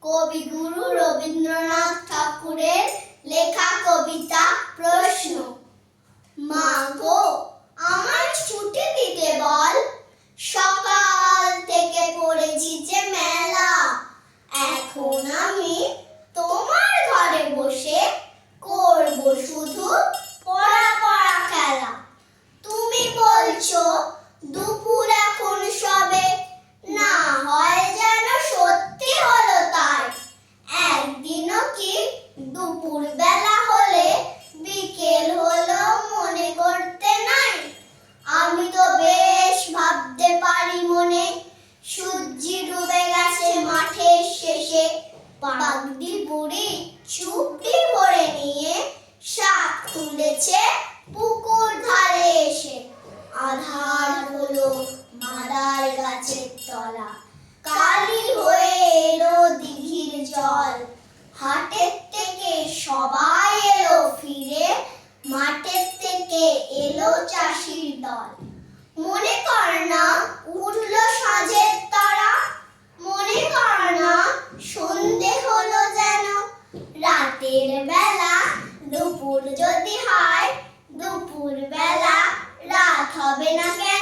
কবিগুরু রবীন্দ্রনাথ ঠাকুরের লেখা কবিতা প্রশ্ন। মা গো, আমায় ছুটি দিতে বল, সকাল থেকে পড়েছি যে মেলা। এখন আমি তোমার ঘরে বসে করব শুধু পড়া পড়া খেলা। তুমি বলছো দুপুর এখন সবে, না হয় যেন সত্যি হলো তাই। একদিনও কি দুপুর বেলা হলে বিকেল হলো মনে করতে নাই? আমি তো বেশ ভাবতে পারি মনে, সূর্যি ডুবে গেছে মাঠের শেষে। বাগদি বুড়ি চুপটি ভরে নিয়ে শাক তুলেছে পুকুর ধারে এসে। আধার হলো মাদার গাছের তলা, কালি হয়ে এলো দিঘির জল। হাটের থেকে সবাই এলো ফিরে, মাঠের থেকে এলো চাষির দল। মনে কর না উঠলো সাঁঝের তারা, মনে কর না সন্ধে হলো যেন। রাতের বেলা দুপুর যদি হয়, দুপুর বেলা রাত হবে না কেন?